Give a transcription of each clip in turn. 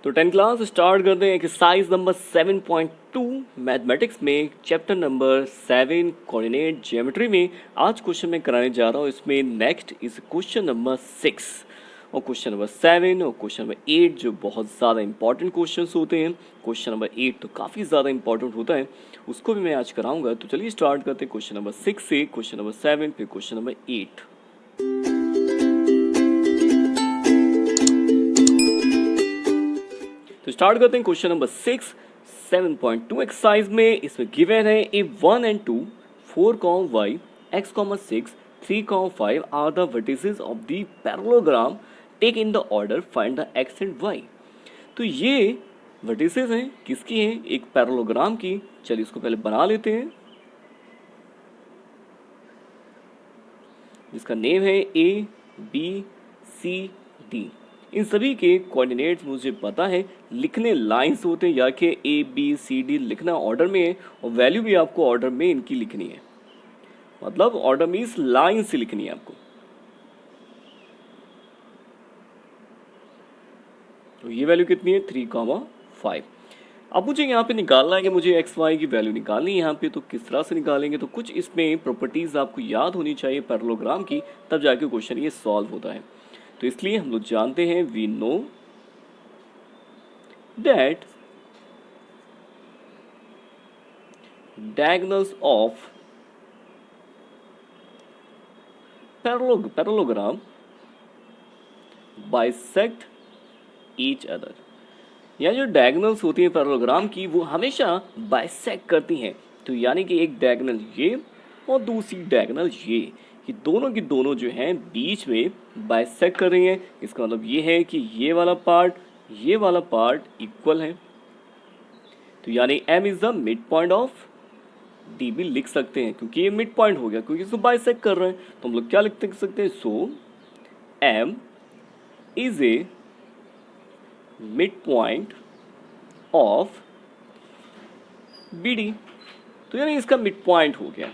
तो 10 class start करते हैं एक्सरसाइज नंबर 7.2 मैथमेटिक्स में चैप्टर नंबर 7 कोऑर्डिनेट ज्योमेट्री में आज क्वेश्चन मैं कराने जा रहा हूँ। इसमें नेक्स्ट इज क्वेश्चन नंबर 6 और क्वेश्चन नंबर 7 और क्वेश्चन नंबर 8 जो बहुत ज़्यादा इंपॉर्टेंट क्वेश्चंस होते हैं। क्वेश्चन नंबर 8 तो काफ़ी ज़्यादा इंपॉर्टेंट होता है, उसको भी मैं आज कराऊंगा। तो चलिए स्टार्ट करते हैं क्वेश्चन नंबर 6 से क्वेश्चन नंबर 7 फिर क्वेश्चन नंबर 8। तो स्टार्ट करते हैं क्वेश्चन नंबर 6 7.2 एक्सरसाइज में। इसमें गिवन है A 1 and 2 4, y x, 6 3, 5 are the vertices of the parallelogram take in the order find the x and y। तो ये वर्टिसेस हैं, किसकी हैं? एक पैरेललोग्राम की। चलिए इसको पहले बना लेते हैं, जिसका नेम है ए बी सी डी। इन सभी के कोऑर्डिनेट्स मुझे पता है, लिखने लाइंस होते हैं, या कि ए बी सी डी लिखना ऑर्डर में है और वैल्यू भी आपको ऑर्डर में इनकी लिखनी है। मतलब ऑर्डर मीन्स लाइन से लिखनी है आपको। तो ये वैल्यू कितनी है? 3, 5। अब मुझे यहाँ पे निकालना है कि मुझे एक्स वाई की वैल्यू निकालनी है यहाँ पे। तो किस तरह से निकालेंगे? तो कुछ इसमें प्रॉपर्टीज आपको याद होनी चाहिए पैरेललोग्राम की, तब जाके क्वेश्चन ये सॉल्व होता है। तो इसलिए हम लोग जानते हैं, we know that diagonals of parallelogram bisect each other. या जो डायगोनल्स होती हैं पैरेललोग्राम की, वो हमेशा बाइसेक्ट करती हैं। तो यानी कि एक डायगोनल ये और दूसरी डायगोनल ये दोनों की दोनों जो हैं बीच में बाइसेक्ट कर रही हैं। इसका मतलब ये है कि ये वाला पार्ट इक्वल है। तो यानी m is the mid point of D भी लिख सकते हैं, क्योंकि ये मिड पॉइंट हो गया, क्योंकि इसको बाइसेक्ट कर रहे हैं। तो हम लोग क्या लिख सकते हैं? So m is a mid point of B D. तो यानी इसका मिड पॉइंट हो गया।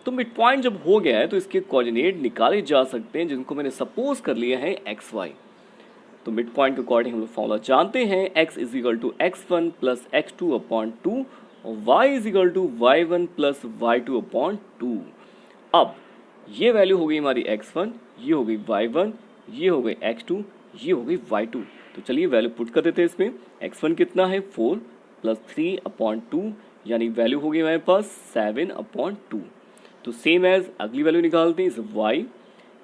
तो मिड पॉइंट जब हो गया है तो इसके कोऑर्डिनेट निकाले जा सकते हैं, जिनको मैंने सपोज कर लिया है एक्स वाई। तो मिड पॉइंट के अकॉर्डिंग हम लोग फॉर्मूला जानते हैं, x is equal to x1 plus x2 upon 2 और y is equal to y1 plus y2 upon 2। अब ये वैल्यू हो गई हमारी x1, ये हो गई y1, ये हो गई x2, ये हो गई y2। तो चलिए वैल्यू पुट कर देते हैं इसमें। x1 कितना है? 4 प्लस 3 अपॉन 2, यानी वैल्यू हो गई हमारे पास 7 अपॉन 2। तो सेम एज अगली वैल्यू निकालते हैं, इस y।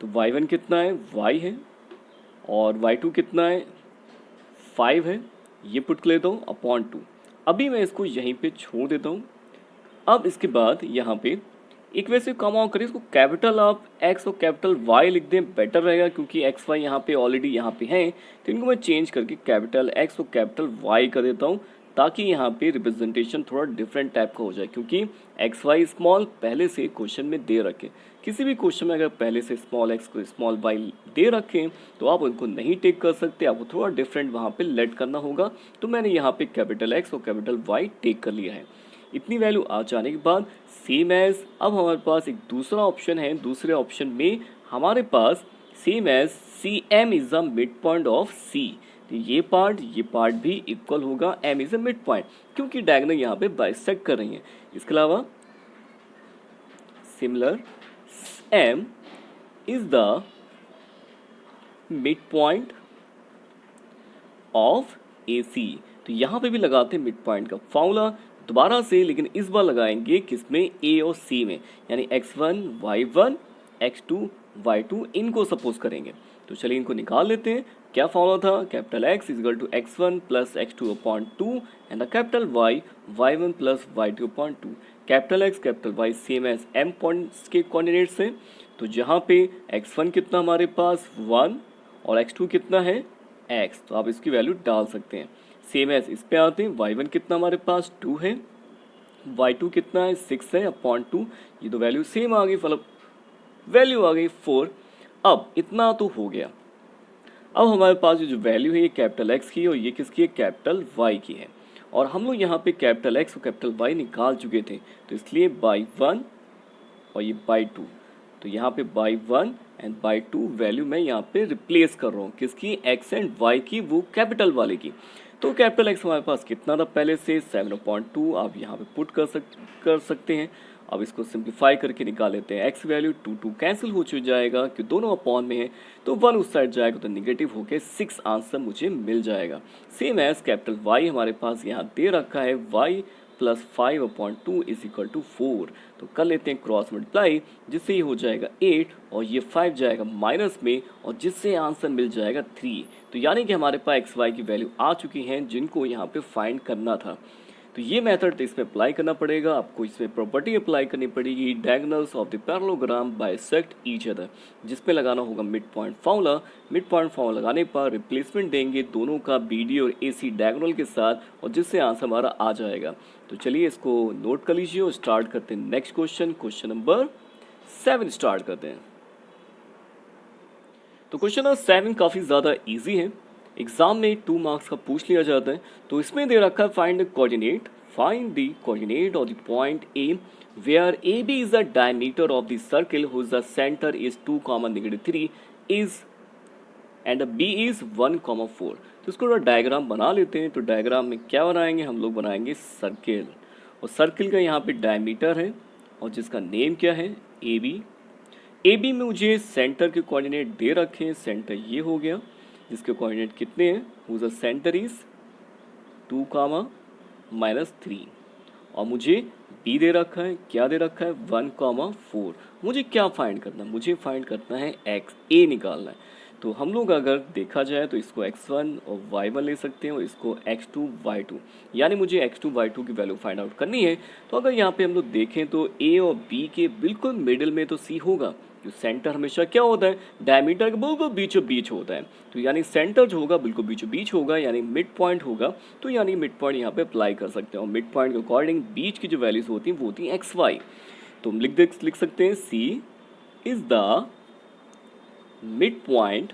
तो y1 कितना है? y है। और y2 कितना है? 5 है। ये पुट कर लेता हूँ अपॉन 2। अभी मैं इसको यहीं पे छोड़ देता हूँ। अब इसके बाद यहाँ पे एक वैसे कम आउट करें, इसको कैपिटल आप x और कैपिटल y लिख दें, बेटर रहेगा, क्योंकि x y यहाँ पे ऑलरेडी यहाँ पे हैं। तो इनको मैं चेंज करके कैपिटल x और कैपिटल y कर देता हूँ, ताकि यहाँ पे रिप्रेजेंटेशन थोड़ा डिफरेंट टाइप का हो जाए। क्योंकि एक्स वाई स्मॉल पहले से क्वेश्चन में दे रखें, किसी भी क्वेश्चन में अगर पहले से स्मॉल एक्स को स्मॉल वाई दे रखें तो आप उनको नहीं टेक कर सकते, आपको थोड़ा डिफरेंट वहाँ पे लेट करना होगा। तो मैंने यहाँ पे कैपिटल एक्स और कैपिटल वाई टेक कर लिया है। इतनी वैल्यू आ जाने के बाद सेम एज अब हमारे पास एक दूसरा ऑप्शन है। दूसरे ऑप्शन में हमारे पास same as C M is the mid point of C. तो ये पार्ट भी इक्वल होगा, m is a mid point, क्योंकि डायगोनल यहाँ पे बाइसेक्ट कर रही हैं। इसके अलावा similar m is the mid point of AC। तो यहाँ पे भी लगाते हैं मिड पॉइंट का फॉर्मूला दोबारा से, लेकिन इस बार लगाएंगे किसमें? A और C में, यानी x1 y1 x2 y2 इनको सपोज करेंगे। तो चलिए इनको निकाल लेते हैं। क्या फॉर्मूला था? Capital x is equal to x1 plus x2 upon 2 and the capital y y1 plus y2 upon 2। Capital x capital y same as m points के कोऑर्डिनेट्स हैं। तो जहाँ पे x1 कितना हमारे पास 1 और x2 कितना है x, तो आप इसकी वैल्यू डाल सकते हैं। सेम एज इस पे आते हैं, y1 कितना हमारे पास 2 है, y2 कितना है 6 है अपॉन 2। ये तो वैल्यू सेम आ गई, मतलब वैल्यू आ गई 4। अब इतना तो हो गया। अब हमारे पास ये जो वैल्यू है ये कैपिटल एक्स की है और ये किसकी है? कैपिटल वाई की है। और हम लोग यहाँ पे कैपिटल एक्स और कैपिटल वाई निकाल चुके थे, तो इसलिए बाई 1 और ये बाई 2। तो यहाँ पे बाई 1 एंड बाई 2 वैल्यू मैं यहाँ पे रिप्लेस कर रहा हूँ, किसकी? एक्स एंड वाई की, वो कैपिटल वाले की। तो कैपिटल एक्स हमारे पास कितना था पहले से 7/2, आप यहाँ पे पुट कर सकते हैं। अब इसको सिंप्लीफाई करके निकाल लेते हैं। एक्स वैल्यू 2 कैंसिल हो जाएगा कि दोनों अपॉन में है, तो 1 उस साइड जाएगा तो निगेटिव होके 6 आंसर मुझे मिल जाएगा। सेम एज कैपिटल वाई हमारे पास यहाँ दे रखा है, Y plus 5/2 is equal to 4। तो कर लेते हैं क्रॉस मल्टीप्लाई, जिससे ये हो जाएगा 8 और ये 5 जाएगा माइनस में, और जिससे आंसर मिल जाएगा 3। तो यानी कि हमारे पास एक्स वाई की वैल्यू आ चुकी हैं जिनको यहाँ पे फाइंड करना था। तो ये मेथड इसमें अप्लाई करना पड़ेगा आपको। इसमें प्रॉपर्टी अप्लाई करनी पड़ेगी, diagonals of the parallelogram bisect each other, जिसमें लगाना होगा mid point formula. Mid point formula लगाने पर रिप्लेसमेंट देंगे दोनों का बीडी और एसी डायगोनल के साथ, और जिससे आंसर हमारा आ जाएगा। तो चलिए इसको नोट कर लीजिए और स्टार्ट करते हैं next question. Question number 7 start करते हैं। तो क्वेश्चन नंबर 7 काफ़ी ज़्यादा ईजी है, एग्जाम में 2 मार्क्स का पूछ लिया जाता है। तो इसमें दे रखा है find the coordinate of the point A where A B is the diameter of the circle whose the centre is 2, -3 इज एंड बी इज 1, 4। तो इसको डायग्राम बना लेते हैं। तो डायग्राम में क्या बनाएंगे हम लोग, बनाएंगे सर्किल, और सर्किल का यहाँ पे डायमीटर है और जिसका नेम क्या है ए बी। ए बी में मुझे सेंटर के कोऑर्डिनेट दे रखे हैं, सेंटर ये हो गया जिसके कोऑर्डिनेट कितने हैं, हुज द सेंटर इज 2, -3, और मुझे बी दे रखा है, क्या दे रखा है 1, 4। मुझे क्या फाइंड करना है, मुझे फाइंड करना है एक्स ए निकालना है। तो हम लोग अगर देखा जाए तो इसको x1 और y1 ले सकते हैं और इसको x2 y2, यानी मुझे x2 y2 की वैल्यू फाइंड आउट करनी है। तो अगर यहाँ पे हम लोग देखें तो a और b के बिल्कुल मिडिल में तो c होगा। तो सेंटर हमेशा क्या होता है, डायमीटर के बिल्कुल बीचों बीच होता है। तो यानी सेंटर जो होगा बिल्कुल बीचों बीच होगा, यानी मिड पॉइंट होगा। तो यानी मिड पॉइंट यहाँ पे अप्लाई कर सकते हैं, और मिड पॉइंट के अकॉर्डिंग बीच की जो वैल्यूज होती हैं वो होती हैं एक्स वाई। तो हम लिख सकते हैं C is the mid point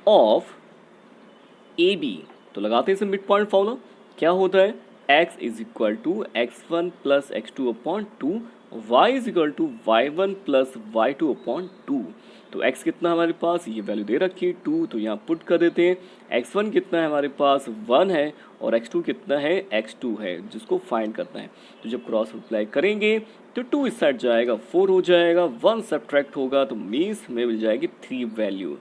of A B. तो लगाते हैं इसे मिड पॉइंट फॉर्मूला, क्या होता है x is equal to x1 plus x2/2, y is equal to y1 plus y2/2। तो x कितना हमारे पास, ये वैल्यू दे रखी है 2, तो यहाँ पुट कर देते हैं। x1 कितना है हमारे पास 1 है, और x2 कितना है x2 है, जिसको फाइंड करना है। तो जब क्रॉस मल्टीप्लाई करेंगे तो 2 इस साइड जाएगा 4 हो जाएगा, 1 सब्ट्रैक्ट होगा तो मीन्स हमें मिल जाएगी 3 वैल्यू।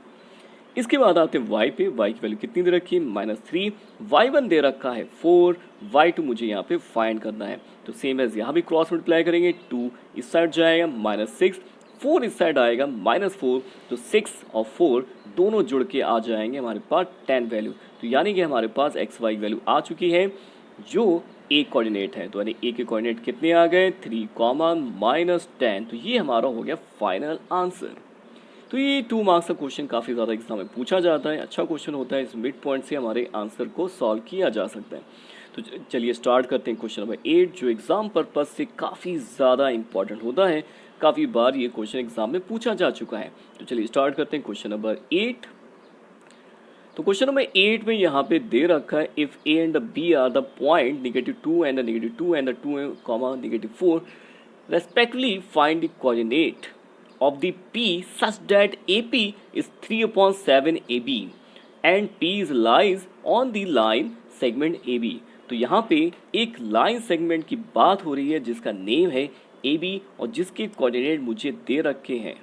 इसके बाद आते हैं y पे, y की वैल्यू कितनी दे रखी है -3, y1 दे रखा है 4, y2 मुझे यहाँ पे फाइंड करना है। तो सेम एज यहाँ भी क्रॉस मल्टीप्लाई करेंगे, 2 इस साइड जाएगा -6, 4 इस साइड आएगा -4, तो 6 और 4 दोनों जुड़ के आ जाएंगे हमारे पास 10 वैल्यू। तो यानी कि हमारे पास एक्स वाई वैल्यू आ चुकी है जो ए कोऑर्डिनेट है। तो यानी ए के कोऑर्डिनेट कितने आ गए 3, -10। तो ये हमारा हो गया फाइनल आंसर। तो ये 2 मार्क्स का क्वेश्चन काफ़ी ज़्यादा एग्जाम में पूछा जाता है, अच्छा क्वेश्चन होता है। इस मिड पॉइंट से हमारे आंसर को सॉल्व किया जा सकता है। तो चलिए स्टार्ट करते हैं क्वेश्चन नंबर 8, जो एग्जाम पर्पज से काफ़ी ज़्यादा इंपॉर्टेंट होता है। काफ़ी बार ये क्वेश्चन एग्जाम में पूछा जा चुका है। तो चलिए स्टार्ट करते हैं क्वेश्चन नंबर 8। तो क्वेश्चन नंबर 8 में यहाँ पे दे रखा है if A and B are the point -2 and -2 and 2, -4 respectively find the coordinate of the P such that AP is 3/7 AB and P is lies on the line segment AB। तो यहाँ पे एक लाइन सेगमेंट की बात हो रही है जिसका नेम है AB और जिसके कोऑर्डिनेट मुझे दे रखे हैं,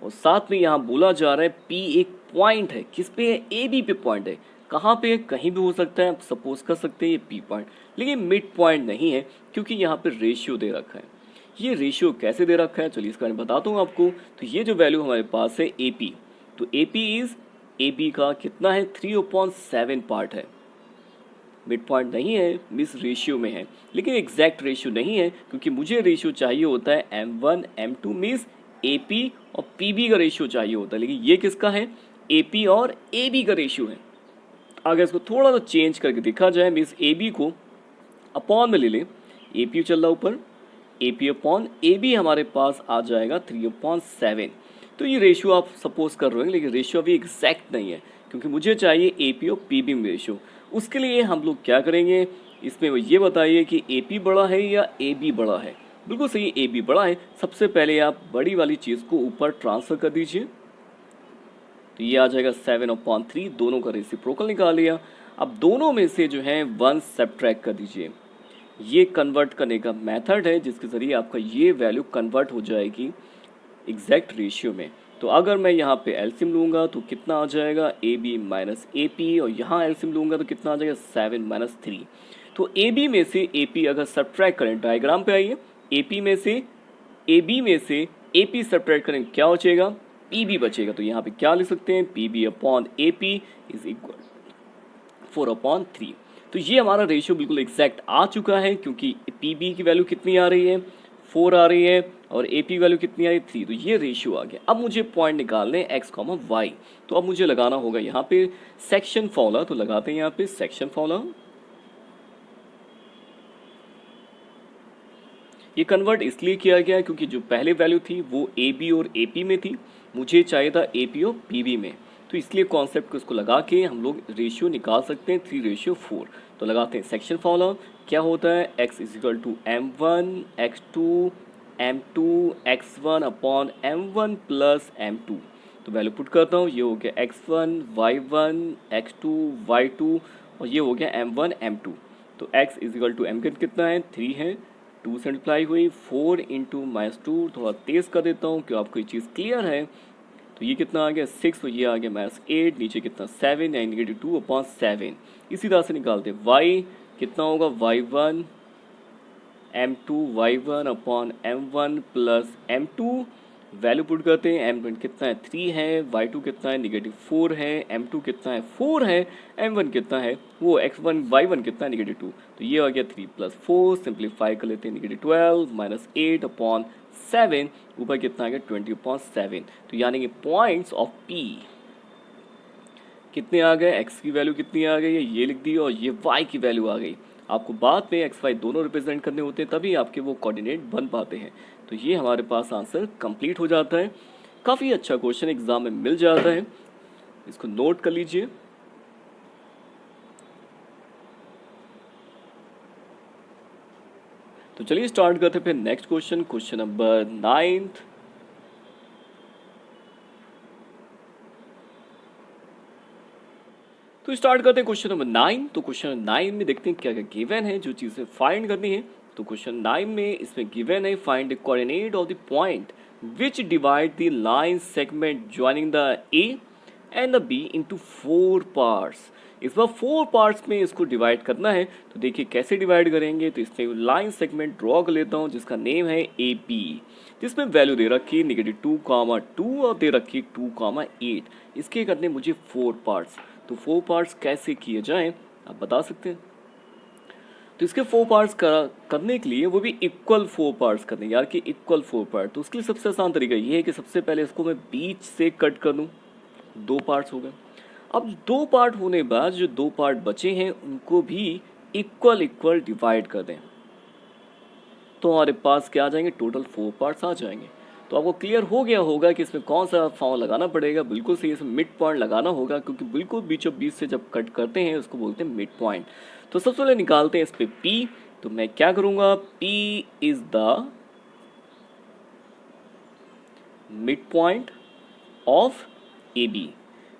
और साथ में यहाँ बोला जा रहा है P एक पॉइंट है, किस पे है AB पे पॉइंट है। कहाँ पे, कहीं भी हो सकता है, आप सपोज कर सकते हैं ये P पॉइंट, लेकिन मिड पॉइंट नहीं है क्योंकि यहाँ पे रेशियो दे रखा है। ये रेशियो कैसे दे रखा है चलिए इसका मैं बताता हूँ आपको। तो ये जो वैल्यू हमारे पास है AP, तो AP इज AB का कितना है 3/7 पार्ट है, मिड पॉइंट नहीं है, मिस रेशियो में है, लेकिन एग्जैक्ट रेशियो नहीं है क्योंकि मुझे रेशियो चाहिए होता है M1 M2 मीन्स AP और PB का रेशियो चाहिए होता है, लेकिन ये किसका है AP और AB का रेशियो है। अगर इसको थोड़ा सा चेंज करके देखा जाए, मीन्स AB को अपॉन में ले लें, AP चल रहा ऊपर, AP अपॉन AB हमारे पास आ जाएगा 3/7। तो ये रेशियो आप सपोज कर रहे हैं, लेकिन रेशियो अभी एग्जैक्ट नहीं है क्योंकि मुझे चाहिए AP और PB में रेशियो। उसके लिए हम लोग क्या करेंगे, इसमें ये बताइए कि AP बड़ा है या AB बड़ा है। बिल्कुल सही, AB बड़ा है। सबसे पहले आप बड़ी वाली चीज़ को ऊपर ट्रांसफ़र कर दीजिए। तो ये आ जाएगा 7/3, दोनों का रेसिप्रोकल निकाल लिया। अब दोनों में से जो है 1 सब्ट्रैक्ट कर दीजिए। ये कन्वर्ट करने का मेथड है जिसके ज़रिए आपका ये वैल्यू कन्वर्ट हो जाएगी एग्जैक्ट रेशियो में। तो अगर मैं यहाँ पे एलसीएम लूँगा तो कितना आ जाएगा, A B minus A P, और यहाँ एलसीएम लूँगा तो कितना आ जाएगा 7-3। तो ए बी में से ए पी अगर सब्ट्रैक्ट करें, डायग्राम पे आइए, ए पी में से ए बी में से ए पी सब्ट्रैक्ट करें, क्या बचेगा, पी बी बचेगा। तो यहाँ पे क्या लिख सकते हैं, P B upon A P is equal 4/3। तो ये हमारा रेशियो बिल्कुल एग्जैक्ट आ चुका है, क्योंकि पी बी की वैल्यू कितनी आ रही है, 4 आ रही है, और ए पी वैल्यू कितनी आ रही है, 3। तो ये रेशियो आ गया। अब मुझे पॉइंट निकालने एक्स कॉमा वाई। तो अब मुझे लगाना होगा यहाँ पे सेक्शन फॉर्मूला। तो लगाते हैं यहाँ पे सेक्शन फॉर्मूला। ये कन्वर्ट इसलिए किया गया क्योंकि जो पहले वैल्यू थी वो ए बी और ए पी में थी, मुझे चाहिए था ए पी और पी बी में। तो इसलिए कॉन्सेप्ट को इसको लगा के हम लोग रेशियो निकाल सकते हैं 3:4। तो लगाते हैं सेक्शन फॉर्मूला। क्या होता है, x is equal to m1 x2 m2 x1 upon m1 plus m2। तो वैल्यू पुट करता हूँ, ये हो गया x1 y1 x2 y2, और ये हो गया m1 m2। तो x is equal to m कितना है, 3 है, 2 से मल्टीप्लाई हुई, 4 इंटू -2। थोड़ा तेज़ कर देता हूँ कि आपको ये चीज़ क्लियर है। तो ये कितना आ गया 6, और ये आ गया -8, नीचे कितना 7 या -2/7। इसी तरह से निकालते हैं y कितना होगा, y1 m2 y1 upon m1 plus m2। Value put करते हैं, m1 कितना है 3 है, y2 कितना है -4 है, m2 कितना है 4 है, m1 कितना है वो x1 y1 कितना है -2। तो ये आ गया 3 + 4, सिंप्लीफाई कर लेते हैं, -12 -8/7, ऊपर कितना आ गया 20/7। तो यानी कि पॉइंट्स ऑफ P कितने आ गए, x की वैल्यू कितनी आ गई है, ये लिख दी, और ये y की वैल्यू आ गई। आपको बाद में एक्स वाई दोनों रिप्रेजेंट करने होते हैं, तभी आपके वो कोऑर्डिनेट बन पाते हैं। तो ये हमारे पास आंसर कंप्लीट हो जाता है। काफ़ी अच्छा क्वेश्चन एग्जाम में मिल जाता है, इसको नोट कर लीजिए। तो चलिए स्टार्ट करते हैं फिर नेक्स्ट क्वेश्चन, क्वेश्चन नंबर 9। तो स्टार्ट करते हैं क्वेश्चन नंबर 9। तो क्वेश्चन 9 में देखते हैं क्या क्या गिवन है, जो चीज़ें फाइंड करनी है। तो क्वेश्चन 9 में इसमें गिवन है, find the coordinate of the point which divide the line segment joining the A and the B into 4 parts. इस बार 4 पार्ट्स में इसको डिवाइड करना है। तो देखिए कैसे डिवाइड करेंगे। तो इसमें लाइन सेगमेंट ड्रॉ कर लेता हूँ जिसका नेम है ए पी, जिसमें वैल्यू दे रखी है -2, और दे रखी 2, 8। इसके करने मुझे 4 पार्ट्स। तो 4 पार्ट्स कैसे किए जाएं आप बता सकते हैं। तो इसके 4 पार्ट्स करने के लिए, वो भी इक्वल 4 पार्ट्स करने, यार कि इक्वल 4 पार्ट। तो उसके लिए सबसे आसान तरीका ये है कि सबसे पहले इसको मैं बीच से कट कर दूं। 2 पार्ट्स हो गए। अब 2 पार्ट होने के बाद जो 2 पार्ट बचे हैं उनको भी इक्वल डिवाइड कर दें। तो हमारे पास क्या आ जाएंगे, टोटल 4 पार्ट्स आ जाएंगे। तो आपको क्लियर हो गया होगा कि इसमें कौन सा फॉर्म लगाना पड़ेगा। बिल्कुल सही, इसमें मिड पॉइंट लगाना होगा, क्योंकि बिल्कुल बीचों बीच से जब कट करते हैं उसको बोलते हैं मिड पॉइंट। तो सबसे पहले निकालते हैं इस पे P। तो मैं क्या करूँगा, P is the mid point of AB।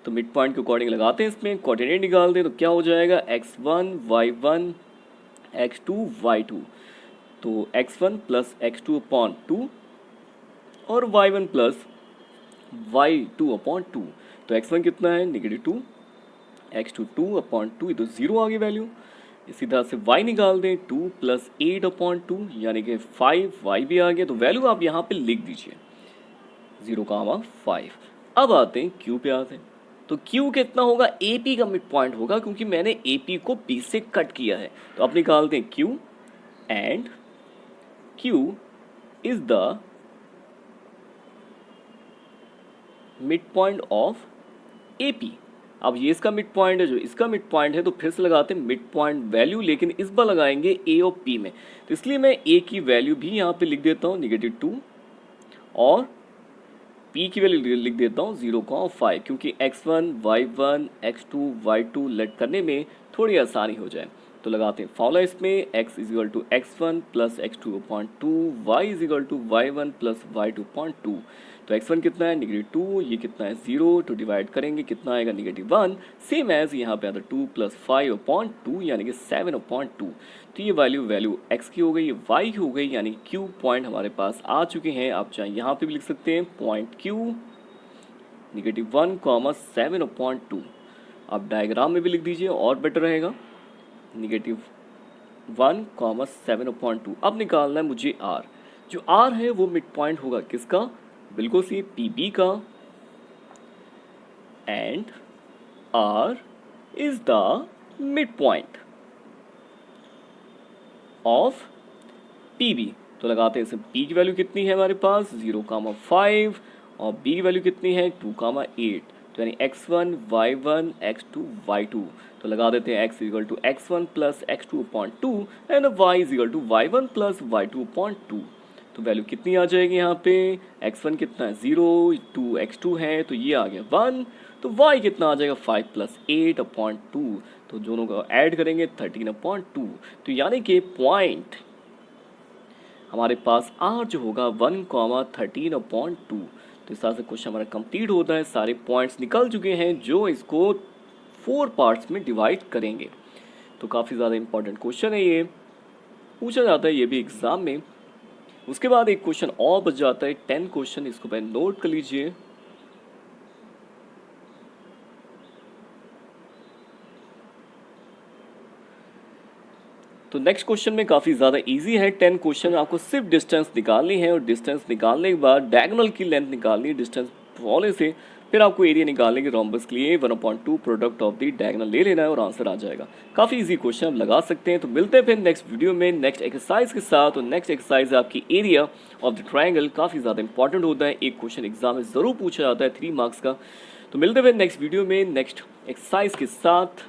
तो मिड पॉइंट के अकॉर्डिंग लगाते हैं, इसमें कोऑर्डिनेट निकालते हैं। तो क्या हो जाएगा, x1 y1 x2 y2। तो x1 प्लस x2/2 और y1 प्लस y2/2। तो x1 कितना है -2, x2 2/2, ये तो 0 आ गई वैल्यू। इसी तरह से y निकाल दें, 2 + 8/2 यानी कि 5, y भी आ गया। तो वैल्यू आप यहाँ पे लिख दीजिए 0,5। अब आते हैं q पे आते हैं। तो q कितना होगा, AP का मिड पॉइंट होगा, क्योंकि मैंने AP को B से कट किया है। तो आप निकालते हैं q, and q is the mid point of AP। अब ये इसका मिड पॉइंट है, जो इसका मिड पॉइंट है, तो फिर से लगाते हैं मिड पॉइंट वैल्यू, लेकिन इस बार लगाएंगे A और P में। तो इसलिए मैं A की वैल्यू भी यहाँ पे लिख देता हूँ -2, और P की वैल्यू लिख देता हूँ 0,5, क्योंकि x1 y1 x2 y2 late करने में थोड़ी आसानी हो जाए। तो लगाते हैं फॉर्मूला इसमें, x is equal to x1 plus x2/2, y is equal to y1 plus y2/2। तो x1 कितना है -2, ये कितना है 0, तो डिवाइड करेंगे कितना आएगा -1, सेम एज यहाँ पे आता 2 + 5/2 यानी कि 7/2। तो ये वैल्यू x की हो गई, y की हो गई, यानी q पॉइंट हमारे पास आ चुके हैं। आप चाहे यहाँ पे भी लिख सकते हैं पॉइंट q -1, 7/2। आप डायग्राम में भी लिख दीजिए और बेटर रहेगा, -1, 7/2। अब निकालना है मुझे r। जो r है वो मिड पॉइंट होगा किसका, बिल्कुल सी PB का, and r is the mid point of PB। तो लगाते हैं इसे, P की वैल्यू कितनी है हमारे पास 0,5 और B की वैल्यू कितनी है 2,8, तो यानी x1 y1 x2 y2। तो लगा देते हैं x = x1 + x2/2 and y = y1 + y2/2। तो वैल्यू कितनी आ जाएगी यहाँ पे, x1 कितना है 0, 2 x2 है तो ये आ गया 1, तो y कितना आ जाएगा 5 + 8/2, तो दोनों को ऐड करेंगे 13/2। तो यानी कि पॉइंट हमारे पास r जो होगा 1,13/2। तो इस तरह से क्वेश्चन हमारा कंप्लीट होता है। सारे पॉइंट्स निकल चुके हैं जो इसको 4 पार्ट्स में डिवाइड करेंगे। तो काफ़ी ज़्यादा इंपॉर्टेंट क्वेश्चन है, ये पूछा जाता है ये भी एग्जाम में। उसके बाद एक क्वेश्चन और बच जाता है 10 क्वेश्चन, इसको पहले नोट कर लीजिए। तो नेक्स्ट क्वेश्चन में काफ़ी ज़्यादा इजी है। 10 क्वेश्चन आपको सिर्फ डिस्टेंस निकालनी है और डिस्टेंस निकालने के बाद डायगोनल की लेंथ निकालनी है डिस्टेंस वाले से, फिर आपको एरिया निकालने के रोम्बस के लिए 1/2 प्रोडक्ट ऑफ द डायगोनल ले लेना है और आंसर आ जाएगा। काफ़ी इजी क्वेश्चन आप लगा सकते हैं। तो मिलते हैं फिर नेक्स्ट वीडियो में नेक्स्ट एक्सरसाइज के साथ। और नेक्स्ट एक्सरसाइज आपकी एरिया ऑफ द ट्राइंगल, काफ़ी ज़्यादा इंपॉर्टेंट होता है, एक क्वेश्चन एग्जाम में ज़रूर पूछा जाता है 3 मार्क्स का। तो मिलते हैं फिर नेक्स्ट वीडियो में नेक्स्ट एक्सरसाइज के साथ।